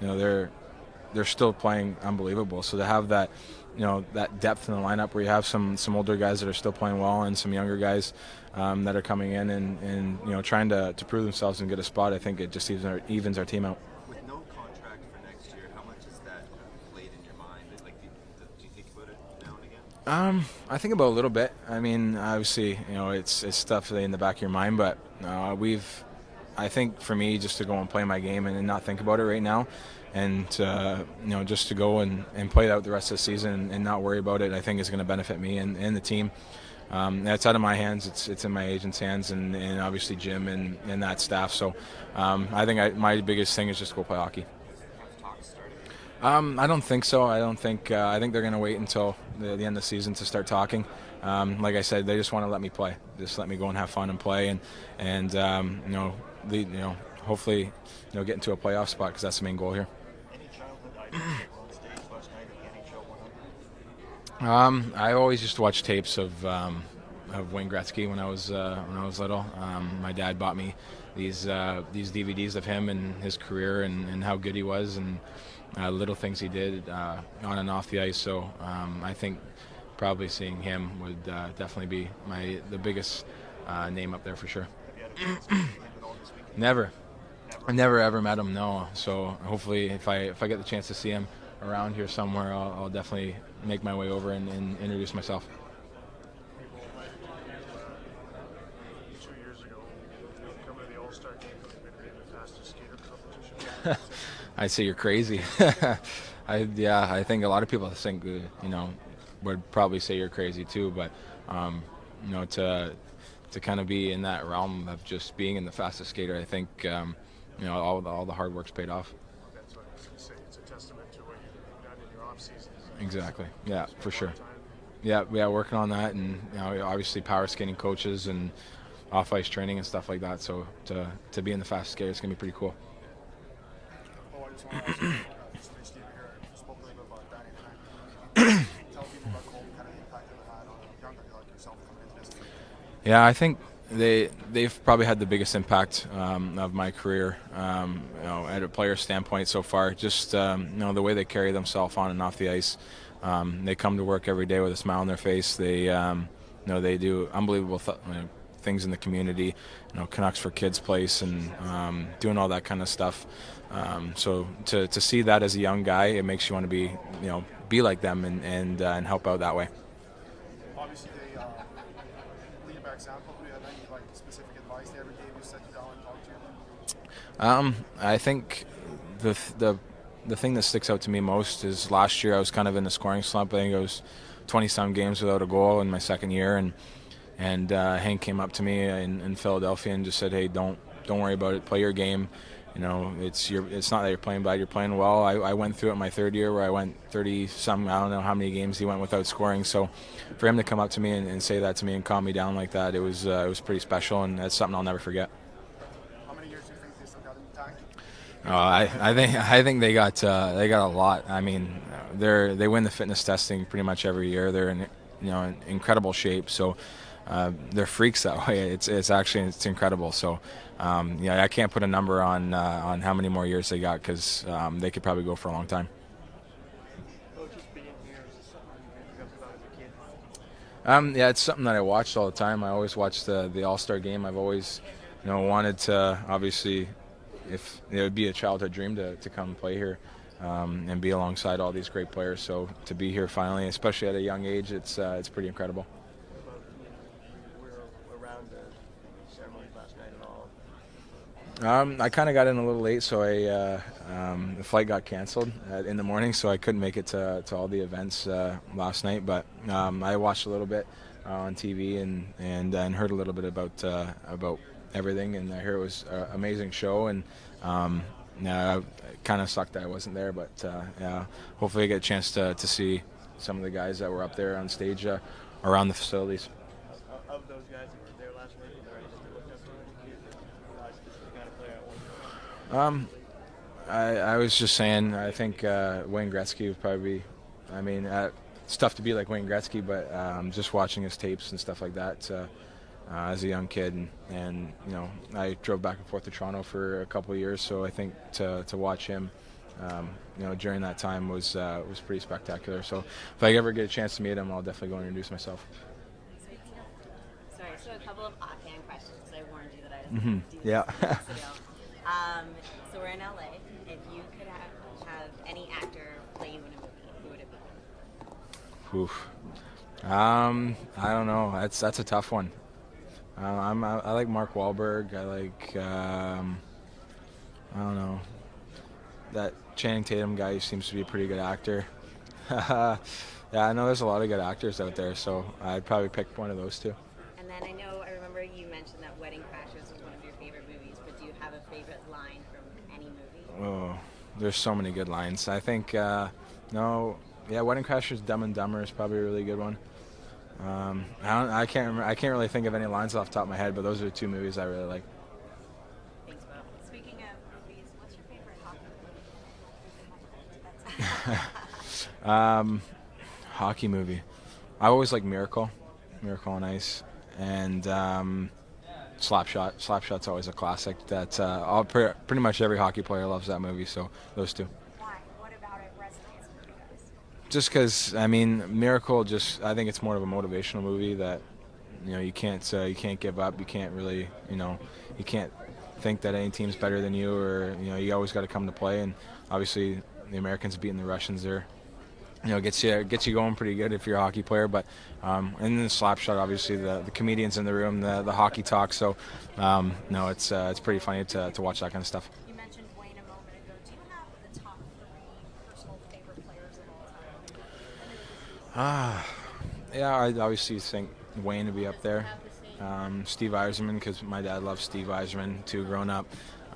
they're still playing unbelievable. So to have that, that depth in the lineup where you have some older guys that are still playing well and some younger guys that are coming in and trying to prove themselves and get a spot, I think it just evens our team out. With no contract for next year, how much is that played in your mind? Like, do you think about it now and again? I think about a little bit. I mean, obviously, it's stuff in the back of your mind, but I think for me, just to go and play my game and not think about it right now, and just to go and play out the rest of the season and not worry about it, I think is going to benefit me and the team. That's out of my hands. It's in my agent's hands and obviously Jim and that staff. So I think my biggest thing is just to go play hockey. Have talks started? I don't think so. I think they're going to wait until the end of the season to start talking. Like I said, they just want to let me play. Just let me go and have fun and play and hopefully get into a playoff spot because that's the main goal here. Any childhood idols on stage last night at the NHL 100? I always used to watch tapes of Wayne Gretzky when I was little. My dad bought me these DVDs of him and his career and how good he was and little things he did on and off the ice. So I think probably seeing him would definitely be the biggest name up there for sure. Have you had a chance to meet him at all this weekend? Never. I never ever met him. No. So hopefully, if I get the chance to see him around here somewhere, I'll definitely make my way over and introduce myself. 2 years ago, coming to the All-Star game, we made the fastest skater competition. I'd say you're crazy. I think a lot of people think would probably say you're crazy too. But to kind of be in that realm of just being in the fastest skater, I think all the hard work's paid off. That's what I was going to say. It's a testament to what you've done in your off season. Exactly. Yeah, for sure. Yeah, working on that, and obviously power skating coaches and off ice training and stuff like that. So to be in the fastest skater, it's gonna be pretty cool. Oh, I just want to ask you, somebody Steve here, I spoke a little bit about Danny tonight. Tell people about Cole, kind of the impact it had on a younger guy like yourself coming into this league. Yeah, I think they've probably had the biggest impact of my career, at a player standpoint so far. Just the way they carry themselves on and off the ice. They come to work every day with a smile on their face. They they do unbelievable things in the community. Canucks for Kids place and doing all that kind of stuff. So to see that as a young guy, it makes you want to be like them and help out that way. Obviously, they lead by example. Do you have any specific advice they ever gave you, sit you down and talk to you? I think the thing that sticks out to me most is last year I was kind of in a scoring slump. I think it was 20-some games without a goal in my second year, and Hank came up to me in Philadelphia and just said, "Hey, don't worry about it. Play your game. It's not that you're playing bad. You're playing well." I went through it my third year where I went 30-some. I don't know how many games he went without scoring. So for him to come up to me and say that to me and calm me down like that, it was pretty special, and that's something I'll never forget. How many years do you think they still got in the tank? I think they got a lot. I mean, they win the fitness testing pretty much every year. They're in incredible shape. So they're freaks that way. It's incredible. So I can't put a number on how many more years they got because they could probably go for a long time. Just being here, is this something you picked up about as a kid? Yeah, it's something that I watched all the time. I always watched the All-Star game. I've always wanted to obviously. If it would be a childhood dream to come play here and be alongside all these great players. So to be here finally, especially at a young age, it's pretty incredible. We're around the ceremony last night and all. I kind of got in a little late, so the flight got canceled in the morning, so I couldn't make it to all the events last night. But I watched a little bit on TV and heard a little bit about everything, and I hear it was an amazing show, and it kind of sucked that I wasn't there, but hopefully I get a chance to see some of the guys that were up there on stage around the facilities. Of those guys that were there last night, were there any that you looked up to? You realized this is the kind of player I want to be? I was just saying, I think Wayne Gretzky would probably be, it's tough to be like Wayne Gretzky, but just watching his tapes and stuff like that as a young kid, and I drove back and forth to Toronto for a couple of years, so I think to watch him during that time was pretty spectacular. So if I ever get a chance to meet him, I'll definitely go and introduce myself. Sorry, so a couple of offhand questions. I warned you that I was Mm-hmm. going to do this Yeah. 2 weeks ago. So we're in LA. If you could have any actor play you in a movie, who would it be? Oof. I don't know. That's a tough one. I like Mark Wahlberg. I like I don't know, that Channing Tatum guy. He seems to be a pretty good actor. Yeah, I know there's a lot of good actors out there, so I'd probably pick one of those two. And then I remember you mentioned that Wedding Crashers was one of your favorite movies, but do you have a favorite line from any movie? Oh, there's so many good lines. I think Wedding Crashers, Dumb and Dumber is probably a really good one. I can't really think of any lines off the top of my head, but those are the 2 movies I really like. Thanks, Bo. Speaking of movies, what's your favorite hockey movie? Hockey movie. I always like Miracle on Ice, and Slapshot. Slapshot's always a classic. That pretty much every hockey player loves that movie. So those 2. Why? What about it resonates with you guys? Just because, I mean, Miracle. I think it's more of a motivational movie that you can't give up. You can't really you can't think that any team's better than you, or you always got to come to play. And obviously, the Americans beating the Russians there, gets you going pretty good if you're a hockey player. But and then the Slapshot, obviously the comedians in the room, the hockey talk. So no, it's pretty funny to watch that kind of stuff. You mentioned Wayne a moment ago. Do you have the top 3 personal favorite players of all time? Yeah, I obviously think Wayne would be up there. Steve Yzerman, because my dad loves Steve Yzerman too, growing up.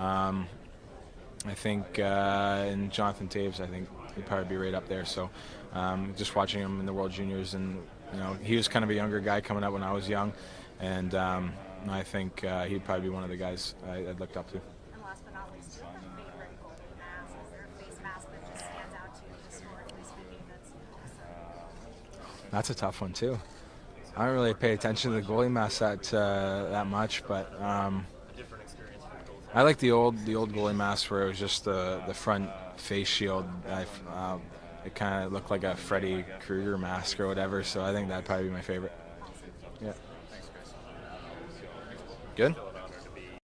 I think and Jonathan Taves, I think he'd probably be right up there. So just watching him in the World Juniors, and he was kind of a younger guy coming up when I was young, and I think he'd probably be one of the guys I'd looked up to. And last but not least, do you have a favorite goalie mask? Is there a face mask that just stands out to you historically speaking? That's a tough one too. I don't really pay attention to the goalie mask that much, but I like the old goalie mask where it was just the front face shield. It kind of looked like a Freddy Krueger mask or whatever. So I think that'd probably be my favorite. Yeah. Good.